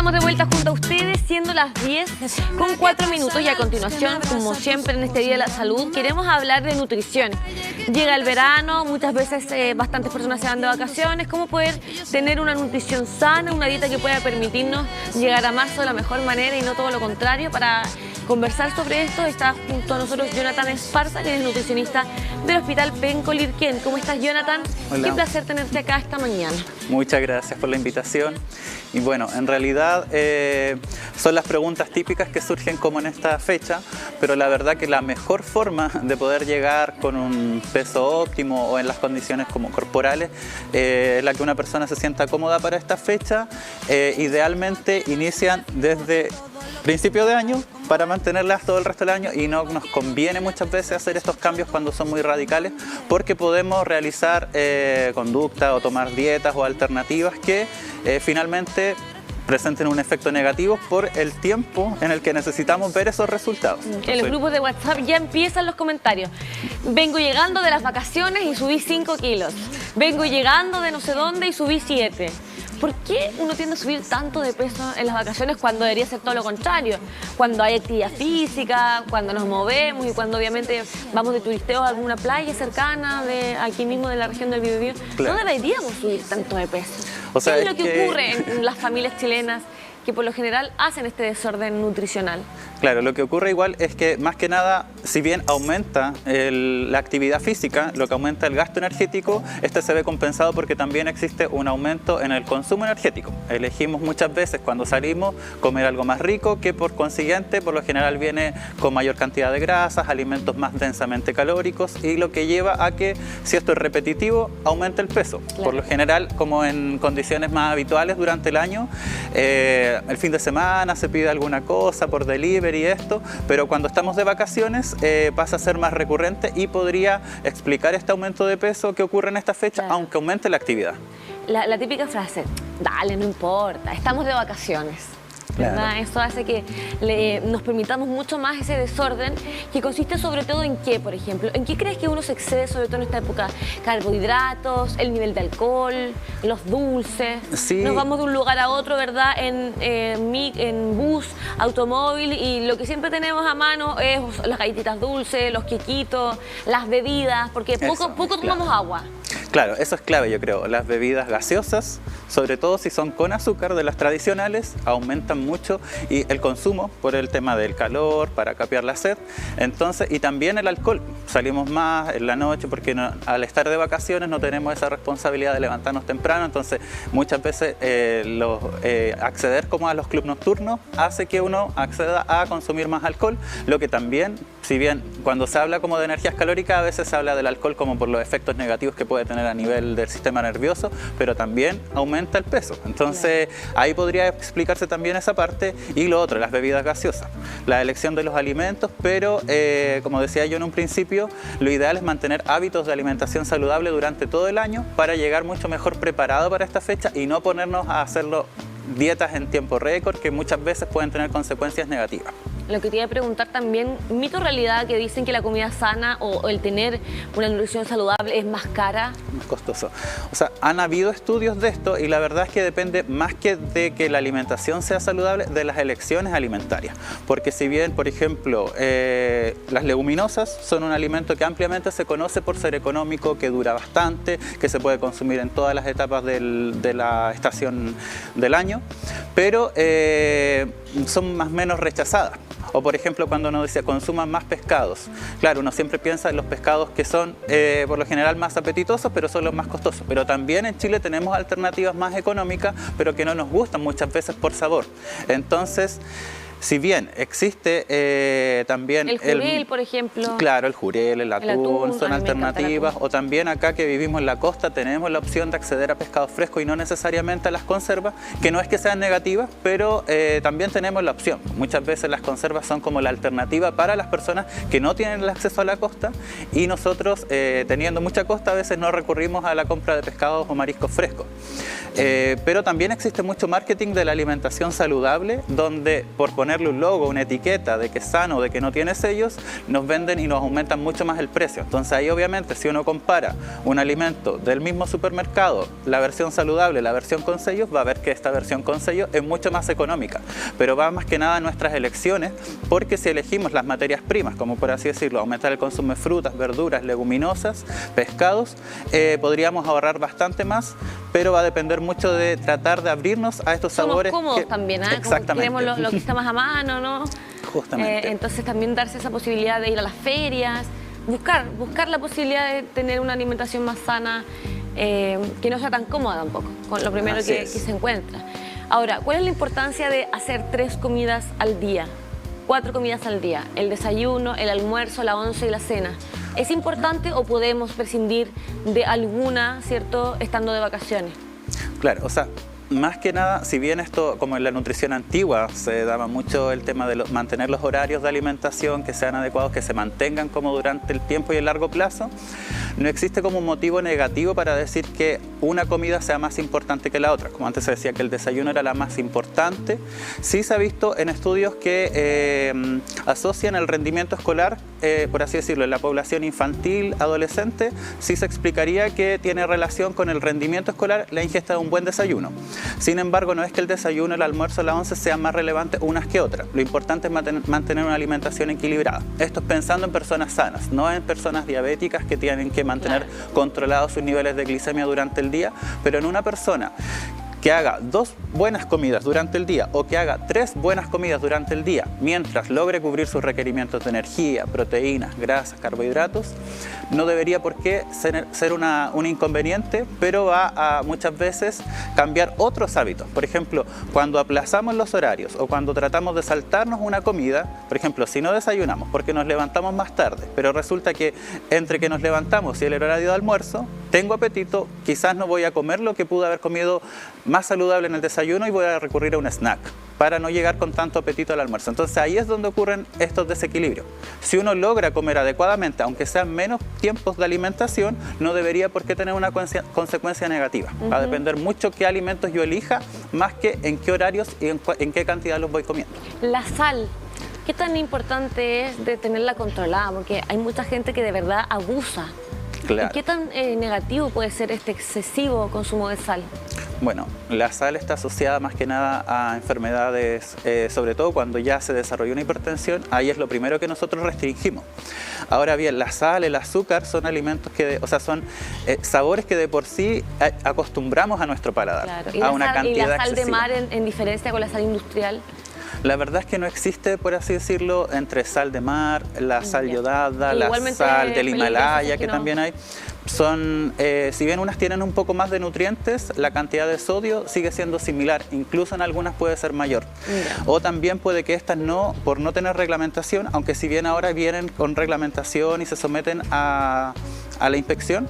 Estamos de vuelta junto a ustedes, siendo las 10:04 y a continuación, como siempre en este Día de la Salud, queremos hablar de nutrición. Llega el verano, muchas veces bastantes personas se van de vacaciones. ¿Cómo poder tener una nutrición sana, una dieta que pueda permitirnos llegar a marzo de la mejor manera y no todo lo contrario? Para conversar sobre esto está junto a nosotros Jonathan Esparza, que es nutricionista del Hospital Penco Lirquén. ¿Cómo estás, Jonathan? Hola. Qué placer tenerte acá esta mañana. Muchas gracias por la invitación. Y bueno, en realidad son las preguntas típicas que surgen como en esta fecha, pero la verdad que la mejor forma de poder llegar con un peso óptimo o en las condiciones como corporales, la que una persona se sienta cómoda para esta fecha, idealmente inician desde principio de año para mantenerlas todo el resto del año, y no nos conviene muchas veces hacer estos cambios cuando son muy radicales, porque podemos realizar conductas o tomar dietas o alternativas que finalmente presenten un efecto negativo por el tiempo en el que necesitamos ver esos resultados. En los grupos de WhatsApp ya empiezan los comentarios. Vengo llegando de las vacaciones y subí 5 kilos. Vengo llegando de no sé dónde y subí 7. ¿Por qué uno tiende a subir tanto de peso en las vacaciones cuando debería ser todo lo contrario? Cuando hay actividad física, cuando nos movemos y cuando obviamente vamos de turisteo a alguna playa cercana de aquí mismo de la región del Biobío. Claro. No deberíamos subir tanto de peso. O sea, ¿Qué es lo que ocurre en las familias chilenas que por lo general hacen este desorden nutricional? Claro, lo que ocurre igual es que más que nada, si bien aumenta la actividad física, lo que aumenta el gasto energético, este se ve compensado porque también existe un aumento en el consumo energético. Elegimos muchas veces cuando salimos comer algo más rico, que por consiguiente por lo general viene con mayor cantidad de grasas, alimentos más densamente calóricos, y lo que lleva a que, si esto es repetitivo, aumenta el peso. Claro. Por lo general, como en condiciones más habituales durante el año, el fin de semana se pide alguna cosa por delivery y esto, pero cuando estamos de vacaciones pasa a ser más recurrente y podría explicar este aumento de peso que ocurre en esta fecha, Claro. aunque aumente la actividad. La típica frase, dale, no importa, estamos de vacaciones. ¿Verdad? Claro. Eso hace que nos permitamos mucho más ese desorden, que consiste sobre todo en qué, por ejemplo. ¿En qué crees que uno se excede, sobre todo en esta época? Carbohidratos, el nivel de alcohol, los dulces. Sí. Nos vamos de un lugar a otro, ¿verdad? En bus, automóvil, y lo que siempre tenemos a mano es las galletitas dulces, los quequitos, las bebidas, porque Eso, poco tomamos claro. agua. Claro, eso es clave, yo creo. Las bebidas gaseosas, sobre todo si son con azúcar de las tradicionales, aumentan mucho y el consumo por el tema del calor, para capear la sed. Entonces, y también el alcohol. Salimos más en la noche porque al estar de vacaciones no tenemos esa responsabilidad de levantarnos temprano. Entonces, muchas veces acceder como a los clubes nocturnos hace que uno acceda a consumir más alcohol, lo que también, si bien cuando se habla como de energías calóricas, a veces se habla del alcohol como por los efectos negativos que puede tener a nivel del sistema nervioso, pero también aumenta el peso. Entonces, ahí podría explicarse también esa parte. Y lo otro, las bebidas gaseosas, la elección de los alimentos, pero como decía yo en un principio, lo ideal es mantener hábitos de alimentación saludable durante todo el año para llegar mucho mejor preparado para esta fecha y no ponernos a hacerlo dietas en tiempo récord que muchas veces pueden tener consecuencias negativas. Lo que te iba a preguntar también, mito o realidad que dicen que la comida sana o el tener una nutrición saludable es más cara. Más costoso. O sea, han habido estudios de esto y la verdad es que depende más que de que la alimentación sea saludable, de las elecciones alimentarias. Porque si bien, por ejemplo, las leguminosas son un alimento que ampliamente se conoce por ser económico, que dura bastante, que se puede consumir en todas las etapas de la estación del año, pero son más o menos rechazadas. O por ejemplo, cuando uno dice consuman más pescados. Claro, uno siempre piensa en los pescados que son por lo general más apetitosos, pero son los más costosos. Pero también en Chile tenemos alternativas más económicas, pero que no nos gustan muchas veces por sabor. Entonces, si bien existe también El jurel, por ejemplo. Claro, el jurel, el atún, son a mí me encanta el alternativas. atún. O también acá que vivimos en la costa tenemos la opción de acceder a pescados frescos y no necesariamente a las conservas, que no es que sean negativas, pero también tenemos la opción. Muchas veces las conservas son como la alternativa para las personas que no tienen el acceso a la costa, y nosotros, teniendo mucha costa, a veces no recurrimos a la compra de pescados o mariscos frescos. Pero también existe mucho marketing de la alimentación saludable, donde, por poner ponerle un logo, una etiqueta de que es sano, de que no tiene sellos, nos venden y nos aumentan mucho más el precio. Entonces ahí obviamente si uno compara un alimento del mismo supermercado, la versión saludable, la versión con sellos, va a ver que esta versión con sellos es mucho más económica, pero va más que nada a nuestras elecciones, porque si elegimos las materias primas, como por así decirlo, aumentar el consumo de frutas, verduras, leguminosas, pescados, podríamos ahorrar bastante más, pero va a depender mucho de tratar de abrirnos a estos sabores. Somos cómodos también, ¿eh? Exactamente. Queremos lo que está más a mano, ¿no? Justamente. Entonces también darse esa posibilidad de ir a las ferias, buscar la posibilidad de tener una alimentación más sana, que no sea tan cómoda tampoco, con lo primero que se encuentra. Ahora, ¿cuál es la importancia de hacer 3 comidas al día? 4 comidas al día, el desayuno, el almuerzo, la once y la cena. ¿Es importante o podemos prescindir de alguna, cierto, estando de vacaciones? Claro, o sea, más que nada, si bien esto, como en la nutrición antigua, se daba mucho el tema de mantener los horarios de alimentación que sean adecuados, que se mantengan como durante el tiempo y el largo plazo, no existe como un motivo negativo para decir que una comida sea más importante que la otra. Como antes se decía que el desayuno era la más importante, sí se ha visto en estudios que asocian el rendimiento escolar, por así decirlo, en la población infantil, adolescente, sí se explicaría que tiene relación con el rendimiento escolar la ingesta de un buen desayuno. Sin embargo, no es que el desayuno, el almuerzo, la once sean más relevantes unas que otras. Lo importante es mantener una alimentación equilibrada. Esto es pensando en personas sanas, no en personas diabéticas que tienen que mantener controlados sus niveles de glicemia durante el día, pero en una persona que haga 2 buenas comidas durante el día o que haga 3 buenas comidas durante el día mientras logre cubrir sus requerimientos de energía, proteínas, grasas, carbohidratos, no debería por qué ser un inconveniente, pero va a muchas veces cambiar otros hábitos. Por ejemplo, cuando aplazamos los horarios o cuando tratamos de saltarnos una comida, por ejemplo, si no desayunamos porque nos levantamos más tarde, pero resulta que entre que nos levantamos y el horario de almuerzo, tengo apetito, quizás no voy a comer lo que pude haber comido más saludable en el desayuno y voy a recurrir a un snack para no llegar con tanto apetito al almuerzo. Entonces ahí es donde ocurren estos desequilibrios. Si uno logra comer adecuadamente, aunque sean menos tiempos de alimentación, no debería por qué tener una consecuencia negativa. Va a depender mucho qué alimentos yo elija, más que en qué horarios y en qué cantidad los voy comiendo. La sal, ¿qué tan importante es de tenerla controlada? Porque hay mucha gente que de verdad abusa. Claro. ¿Y qué tan negativo puede ser este excesivo consumo de sal? Bueno, la sal está asociada más que nada a enfermedades, sobre todo cuando ya se desarrolló una hipertensión, ahí es lo primero que nosotros restringimos. Ahora bien, la sal, el azúcar son alimentos son sabores que de por sí acostumbramos a nuestro paladar. Claro. A una cantidad ¿Y la sal excesiva de mar en diferencia con la sal industrial? La verdad es que no existe, por así decirlo, entre sal de mar, la sal yodada, la Igualmente sal del Himalaya, peligrosas que no. también hay. Son, si bien unas tienen un poco más de nutrientes, la cantidad de sodio sigue siendo similar, incluso en algunas puede ser mayor. Mira. O también puede que estas no, por no tener reglamentación, aunque si bien ahora vienen con reglamentación y se someten a la inspección,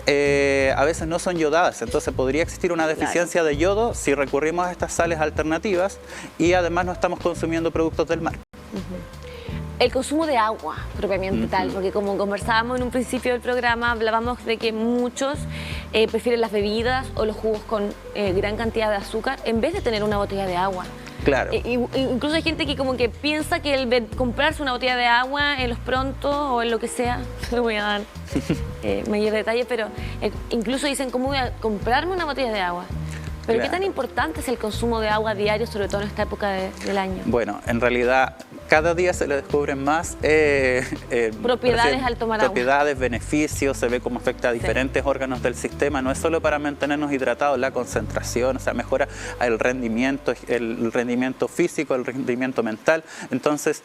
a veces no son yodadas, entonces podría existir una deficiencia de yodo si recurrimos a estas sales alternativas y además no estamos consumiendo productos del mar. El consumo de agua, propiamente tal, porque como conversábamos en un principio del programa, hablábamos de que muchos prefieren las bebidas o los jugos con gran cantidad de azúcar en vez de tener una botella de agua. Claro. Incluso hay gente que como que piensa que el comprarse una botella de agua en los prontos o en lo que sea, no voy a dar mayor detalle, pero incluso dicen, ¿cómo voy a comprarme una botella de agua? Pero Claro. ¿qué tan importante es el consumo de agua diario, sobre todo en esta época del año? Bueno, en realidad cada día se le descubren más propiedades al tomar agua. Propiedades, beneficios, se ve cómo afecta a diferentes órganos del sistema. No es solo para mantenernos hidratados, la concentración, o sea, mejora el rendimiento físico, el rendimiento mental. Entonces,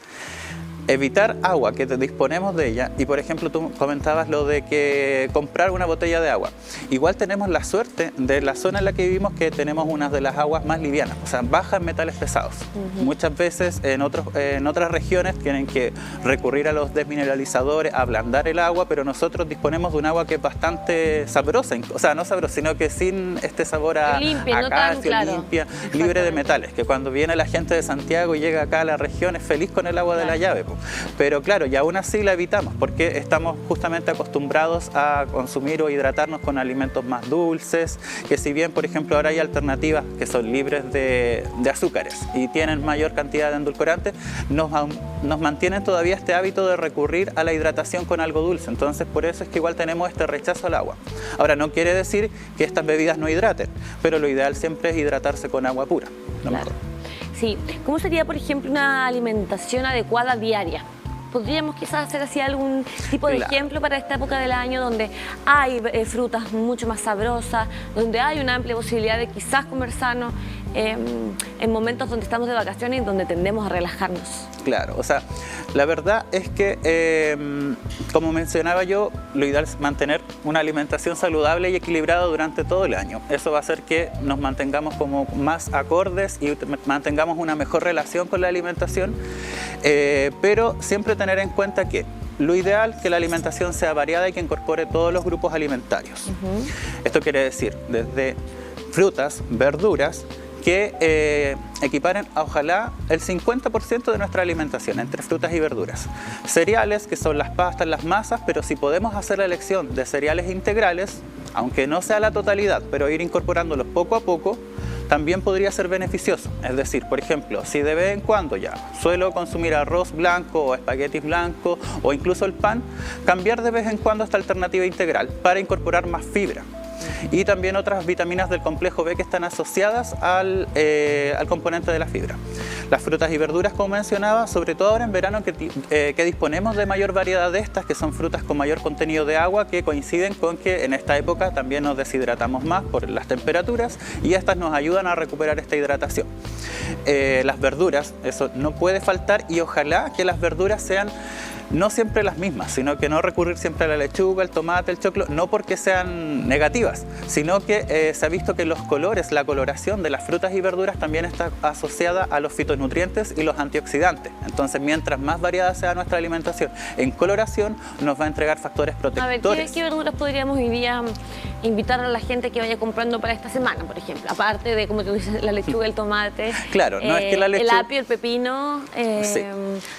evitar agua, que disponemos de ella, y por ejemplo tú comentabas lo de que comprar una botella de agua. Igual tenemos la suerte de la zona en la que vivimos que tenemos una de las aguas más livianas, o sea, bajas en metales pesados. Muchas veces en otras regiones tienen que recurrir a los desmineralizadores, a ablandar el agua, pero nosotros disponemos de un agua que es bastante sabrosa, o sea, no sabrosa, sino que sin este sabor a limpia, no calcio, tan claro. limpia, libre de metales, que cuando viene la gente de Santiago y llega acá a la región es feliz con el agua de la llave. Pero claro, y aún así la evitamos porque estamos justamente acostumbrados a consumir o hidratarnos con alimentos más dulces, que si bien, por ejemplo, ahora hay alternativas que son libres de azúcares y tienen mayor cantidad de endulcorantes, nos mantienen todavía este hábito de recurrir a la hidratación con algo dulce. Entonces, por eso es que igual tenemos este rechazo al agua. Ahora, no quiere decir que estas bebidas no hidraten, pero lo ideal siempre es hidratarse con agua pura. Claro. Sí. ¿Cómo sería, por ejemplo, una alimentación adecuada diaria? ¿Podríamos quizás hacer así algún tipo de ejemplo para esta época del año donde hay frutas mucho más sabrosas, donde hay una amplia posibilidad de quizás comer sano, en momentos donde estamos de vacaciones y donde tendemos a relajarnos? Claro, o sea, la verdad es que, como mencionaba yo, lo ideal es mantener una alimentación saludable y equilibrada durante todo el año. Eso va a hacer que nos mantengamos como más acordes y mantengamos una mejor relación con la alimentación, pero siempre tener en cuenta que lo ideal es que la alimentación sea variada y que incorpore todos los grupos alimentarios. Esto quiere decir desde frutas, verduras, que equiparen ojalá el 50% de nuestra alimentación entre frutas y verduras. Cereales, que son las pastas, las masas, pero si podemos hacer la elección de cereales integrales, aunque no sea la totalidad, pero ir incorporándolos poco a poco, también podría ser beneficioso. Es decir, por ejemplo, si de vez en cuando ya suelo consumir arroz blanco o espaguetis blancos o incluso el pan, cambiar de vez en cuando esta alternativa integral para incorporar más fibra. Y también otras vitaminas del complejo B que están asociadas al componente de la fibra. Las frutas y verduras, como mencionaba, sobre todo ahora en verano que disponemos de mayor variedad de estas, que son frutas con mayor contenido de agua, que coinciden con que en esta época también nos deshidratamos más por las temperaturas y estas nos ayudan a recuperar esta hidratación. Las verduras, eso no puede faltar, y ojalá que las verduras sean no siempre las mismas, sino que no recurrir siempre a la lechuga, el tomate, el choclo, no porque sean negativas, sino que se ha visto que los colores, la coloración de las frutas y verduras también está asociada a los fitonutrientes y los antioxidantes. Entonces, mientras más variada sea nuestra alimentación en coloración, nos va a entregar factores protectores. A ver, ¿qué verduras podríamos hoy día invitar a la gente que vaya comprando para esta semana, por ejemplo? Aparte de, como tú dices, la lechuga, el tomate, claro, no es que la lechuga, el apio, el pepino, sí,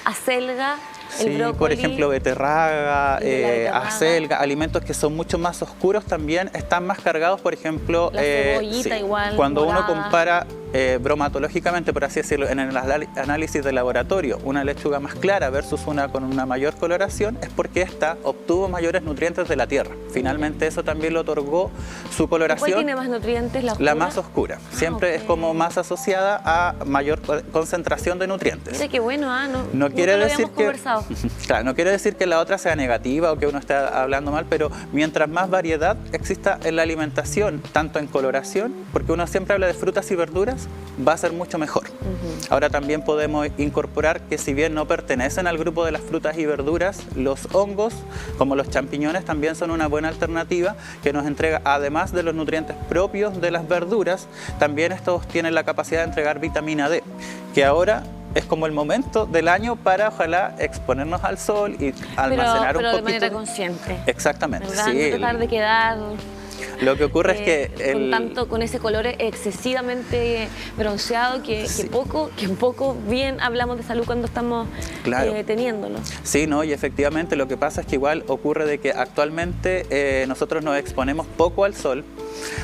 acelga. Sí, por ejemplo, beterraga, acelga, alimentos que son mucho más oscuros también están más cargados, por ejemplo, la cebollita igual, cuando morada. Uno compara bromatológicamente, por así decirlo, en el análisis de laboratorio, una lechuga más clara versus una con una mayor coloración, es porque ésta obtuvo mayores nutrientes de la tierra. Finalmente eso también le otorgó su coloración. ¿Cuál tiene más nutrientes? ¿La oscura? La más oscura. Siempre es como más asociada a mayor concentración de nutrientes. Mira qué bueno, no quiere decir que claro, no quiere decir que la otra sea negativa o que uno esté hablando mal, pero mientras más variedad exista en la alimentación, tanto en coloración, porque uno siempre habla de frutas y verduras, va a ser mucho mejor. Ahora también podemos incorporar que, si bien no pertenecen al grupo de las frutas y verduras, los hongos, como los champiñones, también son una buena alternativa que nos entrega, además de los nutrientes propios de las verduras, también estos tienen la capacidad de entregar vitamina D, que ahora es como el momento del año para, ojalá, exponernos al sol y almacenar un poquito. De manera consciente. Exactamente. ¿Verdad? Sí, no tratar de quedar... Lo que ocurre es que con ese color excesivamente bronceado que poco bien hablamos de salud cuando estamos teniéndolo. Sí, no, y efectivamente lo que pasa es que igual ocurre de que actualmente nosotros nos exponemos poco al sol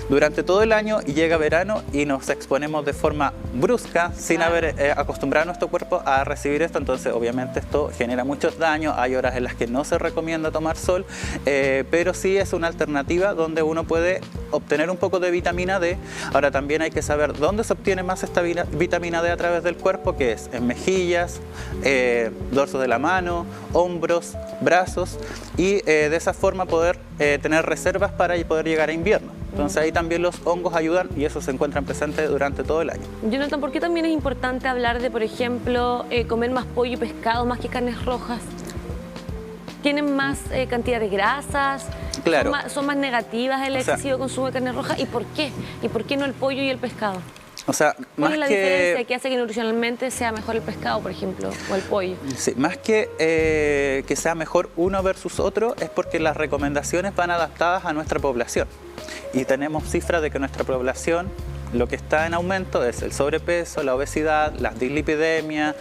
durante todo el año, y llega verano y nos exponemos de forma brusca sin haber acostumbrado a nuestro cuerpo a recibir esto. Entonces obviamente esto genera muchos daños. Hay horas en las que no se recomienda tomar sol, pero sí es una alternativa donde uno puede obtener un poco de vitamina D. Ahora también hay que saber dónde se obtiene más esta vitamina D a través del cuerpo, que es en mejillas, dorso de la mano, hombros, brazos, y de esa forma poder tener reservas para poder llegar a invierno. Entonces ahí también los hongos ayudan, y eso se encuentran presentes durante todo el año. Jonathan, ¿por qué también es importante hablar de, por ejemplo, comer más pollo y pescado más que carnes rojas? ¿Tienen más cantidad de grasas? Claro. ¿Son más negativas el excesivo consumo de carne roja? ¿Y por qué? ¿Y por qué no el pollo y el pescado? O sea, ¿Cuál es la diferencia que hace que nutricionalmente sea mejor el pescado, por ejemplo, o el pollo? Sí, más que sea mejor uno versus otro, es porque las recomendaciones van adaptadas a nuestra población. Y tenemos cifras de que nuestra población, lo que está en aumento es el sobrepeso, la obesidad, las dislipidemias,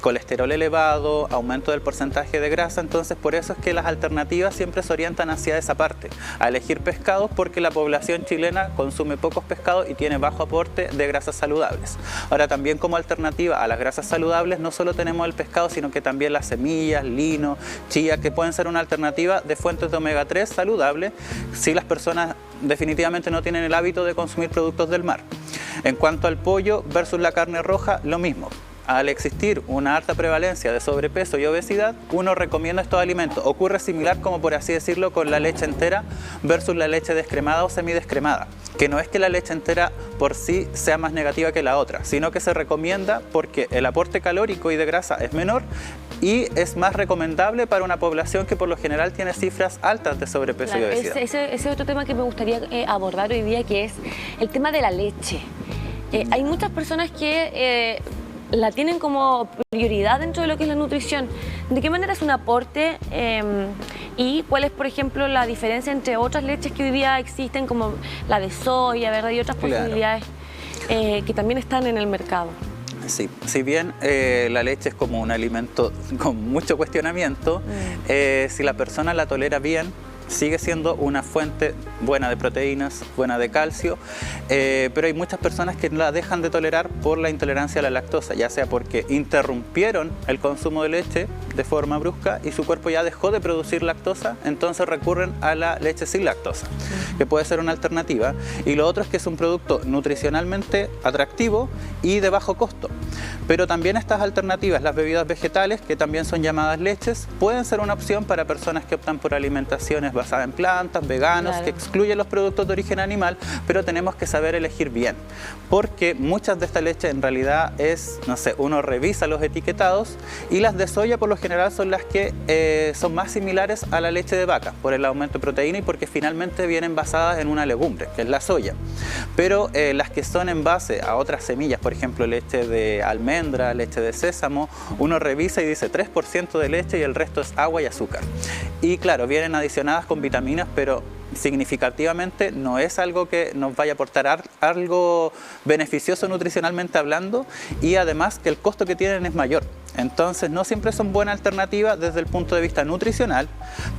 colesterol elevado, aumento del porcentaje de grasa. Entonces por eso es que las alternativas siempre se orientan hacia esa parte, a elegir pescados, porque la población chilena consume pocos pescados y tiene bajo aporte de grasas saludables. Ahora también, como alternativa a las grasas saludables, no solo tenemos el pescado, sino que también las semillas, lino, chía, que pueden ser una alternativa de fuentes de omega 3 saludable si las personas definitivamente no tienen el hábito de consumir productos del mar. En cuanto al pollo versus la carne roja, lo mismo. Al existir una alta prevalencia de sobrepeso y obesidad, uno recomienda estos alimentos. Ocurre similar, como por así decirlo, con la leche entera versus la leche descremada o semidescremada, que no es que la leche entera por sí sea más negativa que la otra, sino que se recomienda porque el aporte calórico y de grasa es menor y es más recomendable para una población que por lo general tiene cifras altas de sobrepeso y obesidad. Ese es otro tema que me gustaría abordar hoy día, que es el tema de la leche. Hay muchas personas que la tienen como prioridad dentro de lo que es la nutrición. ¿De qué manera es un aporte y cuál es, por ejemplo, la diferencia entre otras leches que hoy día existen, como la de soya, ¿verdad? Y otras posibilidades que también están en el mercado? Sí, si bien la leche es como un alimento con mucho cuestionamiento, si la persona la tolera bien, sigue siendo una fuente buena de proteínas, buena de calcio, pero hay muchas personas que la dejan de tolerar por la intolerancia a la lactosa, ya sea porque interrumpieron el consumo de leche de forma brusca y su cuerpo ya dejó de producir lactosa, entonces recurren a la leche sin lactosa, que puede ser una alternativa. Y lo otro es que es un producto nutricionalmente atractivo y de bajo costo. Pero también estas alternativas, las bebidas vegetales, que también son llamadas leches, pueden ser una opción para personas que optan por alimentaciones basadas en plantas, veganos, que excluyen los productos de origen animal, pero tenemos que saber elegir bien, porque muchas de estas leches en realidad es, no sé, uno revisa los etiquetados y las de soya por lo general son las que son más similares a la leche de vaca, por el aumento de proteína y porque finalmente vienen basadas en una legumbre, que es la soya. Pero las que son en base a otras semillas, por ejemplo leche de almendra, leche de sésamo, uno revisa y dice 3% de leche y el resto es agua y azúcar. Y claro, vienen adicionadas con vitaminas, pero significativamente no es algo que nos vaya a aportar algo beneficioso nutricionalmente hablando, y además que el costo que tienen es mayor. Entonces no siempre son buena alternativa desde el punto de vista nutricional,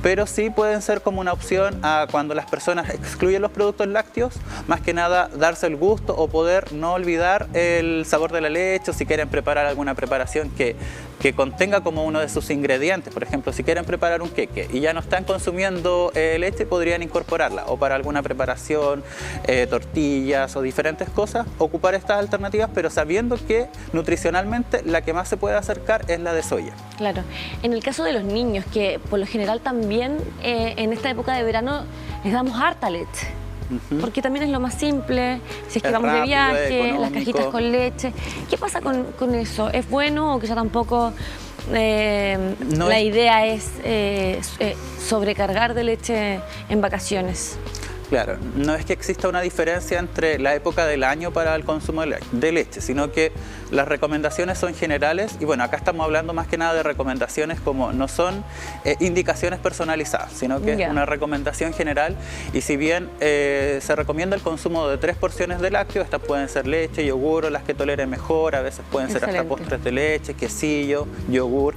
pero sí pueden ser como una opción a cuando las personas excluyen los productos lácteos, más que nada darse el gusto o poder no olvidar el sabor de la leche, o si quieren preparar alguna preparación que contenga como uno de sus ingredientes. Por ejemplo, si quieren preparar un queque y ya no están consumiendo leche, podrían incorporarla, o para alguna preparación, tortillas o diferentes cosas, ocupar estas alternativas, pero sabiendo que nutricionalmente la que más se puede acercar es la de soya. Claro. En el caso de los niños, que por lo general también en esta época de verano les damos harta leche, porque también es lo más simple, si es que vamos rápido, de viaje, las cajitas con leche. ¿Qué pasa con eso? ¿Es bueno o que ya tampoco la idea es sobrecargar de leche en vacaciones? Claro, no es que exista una diferencia entre la época del año para el consumo de leche, sino que las recomendaciones son generales y bueno, acá estamos hablando más que nada de recomendaciones como no son indicaciones personalizadas, sino que es una recomendación general. Y si bien se recomienda el consumo de 3 porciones de lácteos, estas pueden ser leche, yogur o las que toleren mejor, a veces pueden ser hasta postres de leche, quesillo, yogur,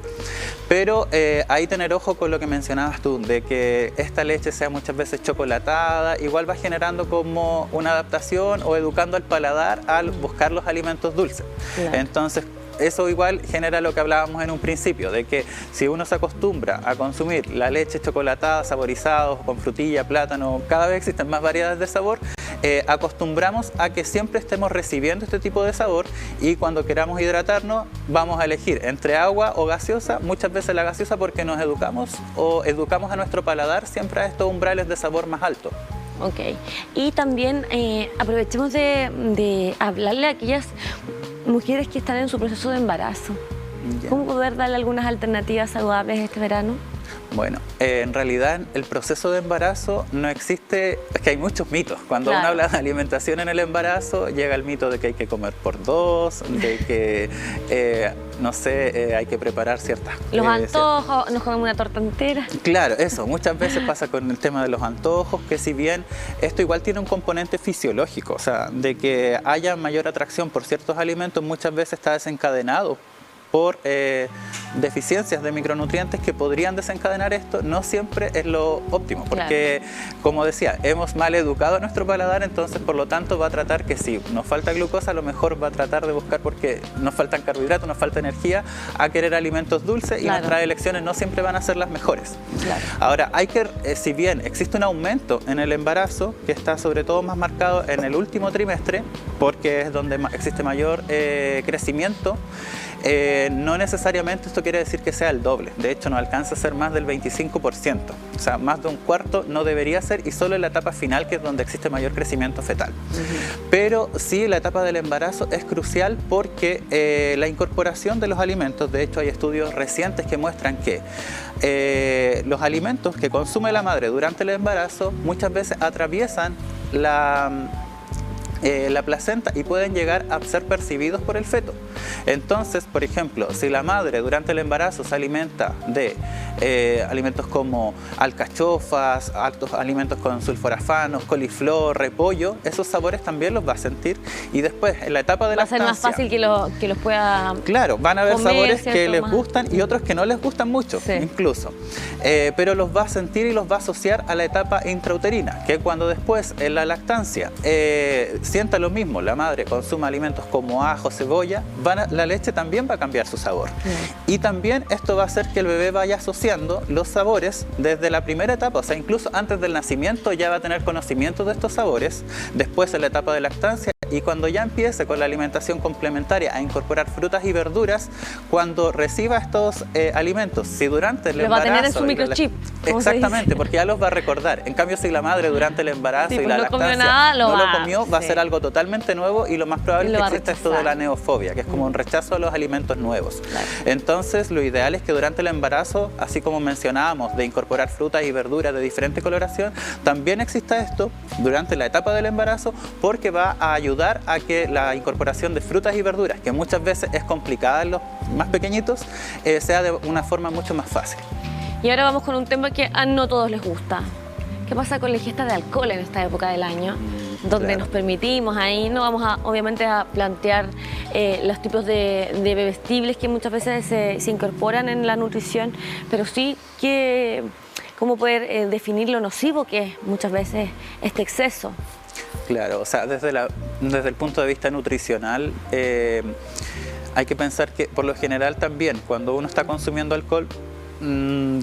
pero ahí tener ojo con lo que mencionabas tú, de que esta leche sea muchas veces chocolatada, igual va generando como una adaptación o educando al paladar al buscar los alimentos dulces. Claro. Entonces, eso igual genera lo que hablábamos en un principio, de que si uno se acostumbra a consumir la leche chocolatada, saborizada, con frutilla, plátano, cada vez existen más variedades de sabor, acostumbramos a que siempre estemos recibiendo este tipo de sabor, y cuando queramos hidratarnos vamos a elegir entre agua o gaseosa, muchas veces la gaseosa porque nos educamos a nuestro paladar siempre a estos umbrales de sabor más altos. Ok, y también aprovechemos de hablarle a aquellas mujeres que están en su proceso de embarazo. ¿Cómo poder darle algunas alternativas saludables este verano? Bueno, en realidad el proceso de embarazo no existe, es que hay muchos mitos. Cuando uno habla de alimentación en el embarazo, llega el mito de que hay que comer por dos, de que, no sé, hay que preparar ciertas cosas. Los antojos, nos comemos una torta entera. Claro, eso, muchas veces pasa con el tema de los antojos, que si bien esto igual tiene un componente fisiológico, o sea, de que haya mayor atracción por ciertos alimentos, muchas veces está desencadenado por deficiencias de micronutrientes que podrían desencadenar esto, no siempre es lo óptimo, porque como decía, hemos mal educado a nuestro paladar, entonces por lo tanto va a tratar que si nos falta glucosa, a lo mejor va a tratar de buscar, porque nos faltan carbohidratos, nos falta energía, a querer alimentos dulces y nuestras elecciones no siempre van a ser las mejores. Ahora, hay que, si bien existe un aumento en el embarazo, que está sobre todo más marcado en el último trimestre, porque es donde existe mayor crecimiento, no necesariamente esto quiere decir que sea el doble. De hecho, no alcanza a ser más del 25%. O sea, más de un cuarto no debería ser, y solo en la etapa final, que es donde existe mayor crecimiento fetal. Pero sí, la etapa del embarazo es crucial porque la incorporación de los alimentos, de hecho hay estudios recientes que muestran que los alimentos que consume la madre durante el embarazo muchas veces atraviesan la placenta y pueden llegar a ser percibidos por el feto. Entonces, por ejemplo, si la madre durante el embarazo se alimenta de alimentos como alcachofas, altos alimentos con sulforafanos, coliflor, repollo, esos sabores también los va a sentir, y después en la etapa de lactancia va a ser más fácil que los pueda Claro, van a haber comer, sabores ¿cierto? que les gustan y otros que no les gustan mucho, incluso. Pero los va a sentir y los va a asociar a la etapa intrauterina, que cuando después en la lactancia sienta lo mismo, la madre consuma alimentos como ajo, cebolla, la leche también va a cambiar su sabor. Y también esto va a hacer que el bebé vaya asociando los sabores desde la primera etapa, o sea, incluso antes del nacimiento ya va a tener conocimiento de estos sabores, después en la etapa de lactancia, y cuando ya empiece con la alimentación complementaria a incorporar frutas y verduras, cuando reciba estos alimentos, si durante el embarazo... va a tener en su microchip. Exactamente, porque ya los va a recordar. En cambio, si la madre durante el embarazo y la lactancia no lo comió, va a ser algo totalmente nuevo, y lo más probable es que exista esto de la neofobia, que es como un rechazo a los alimentos nuevos. Entonces, lo ideal es que durante el embarazo, así como mencionábamos, de incorporar frutas y verduras de diferente coloración, también exista esto durante la etapa del embarazo, porque va a ayudar a que la incorporación de frutas y verduras, que muchas veces es complicada en los más pequeñitos, sea de una forma mucho más fácil. Y ahora vamos con un tema que a no todos les gusta. ¿Qué pasa con la ingesta de alcohol en esta época del año? Donde nos permitimos, ahí no vamos obviamente a plantear los tipos de bebestibles que muchas veces se incorporan en la nutrición, pero sí cómo poder definir lo nocivo que es muchas veces este exceso. Claro, o sea, desde el punto de vista nutricional, hay que pensar que por lo general también cuando uno está consumiendo alcohol,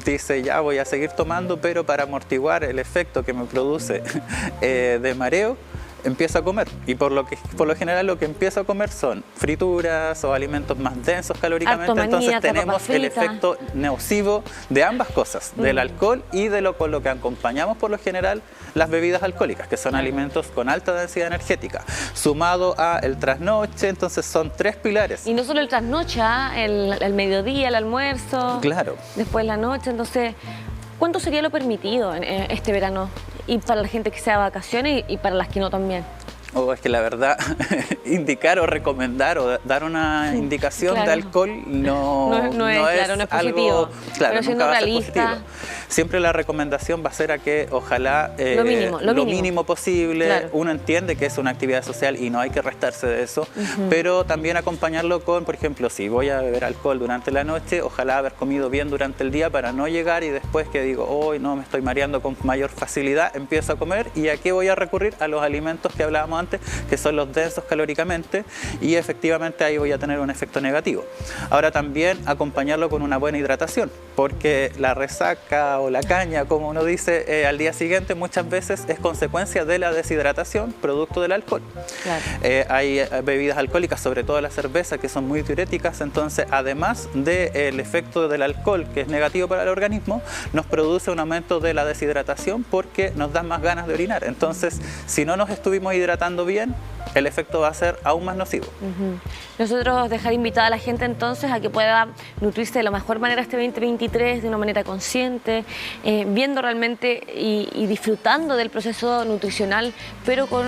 dice ya voy a seguir tomando, pero para amortiguar el efecto que me produce de mareo, empiezo a comer, y por lo general lo que empiezo a comer son frituras o alimentos más densos calóricamente, entonces tenemos el efecto nocivo de ambas cosas, del alcohol y de con lo que acompañamos por lo general las bebidas alcohólicas, que son alimentos con alta densidad energética, sumado a el trasnoche. Entonces son tres pilares. Y no solo el trasnoche, el mediodía, el almuerzo, después la noche. Entonces, ¿cuánto sería lo permitido en este verano? Y para la gente que sea de vacaciones y para las que no también. Es que la verdad, indicar o recomendar o dar una indicación de alcohol no es positivo. Claro, pero siendo realista, siempre la recomendación va a ser a que ojalá lo mínimo posible. Uno entiende que es una actividad social y no hay que restarse de eso, pero también acompañarlo con, por ejemplo, si voy a beber alcohol durante la noche, ojalá haber comido bien durante el día para no llegar y después que digo, hoy no me estoy mareando con mayor facilidad, empiezo a comer. ¿Y a qué voy a recurrir? A los alimentos que hablábamos antes, que son los densos calóricamente, y efectivamente ahí voy a tener un efecto negativo. Ahora también acompañarlo con una buena hidratación, porque la resaca o la caña, como uno dice, al día siguiente muchas veces es consecuencia de la deshidratación producto del alcohol. Hay bebidas alcohólicas, sobre todo la cerveza, que son muy diuréticas, entonces además del efecto del alcohol, que es negativo para el organismo, nos produce un aumento de la deshidratación porque nos dan más ganas de orinar. Entonces, si no nos estuvimos hidratando bien, el efecto va a ser aún más nocivo. Nosotros dejar invitada a la gente entonces a que pueda nutrirse de la mejor manera este 2023, de una manera consciente, viendo realmente y disfrutando del proceso nutricional, pero con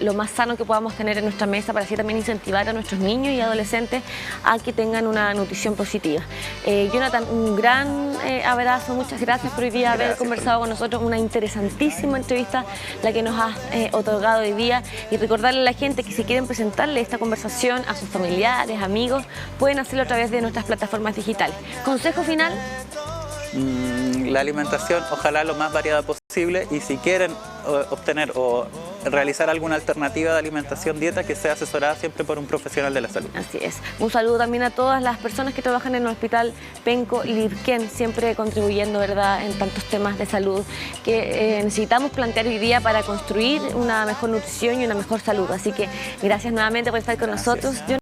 lo más sano que podamos tener en nuestra mesa, para así también incentivar a nuestros niños y adolescentes a que tengan una nutrición positiva. Jonathan, un gran abrazo, muchas gracias por hoy día haber conversado con nosotros, una interesantísima entrevista la que nos has otorgado hoy día. Y recordarle a la gente que si quieren presentarle esta conversación a sus familiares, amigos, pueden hacerlo a través de nuestras plataformas digitales. ¿Consejo final? La alimentación, ojalá lo más variada posible, y si quieren obtener o realizar alguna alternativa de alimentación, dieta, que sea asesorada siempre por un profesional de la salud. Así es. Un saludo también a todas las personas que trabajan en el Hospital Penco Lirquén, siempre contribuyendo, ¿verdad?, en tantos temas de salud que necesitamos plantear hoy día para construir una mejor nutrición y una mejor salud. Así que gracias nuevamente por estar con nosotros.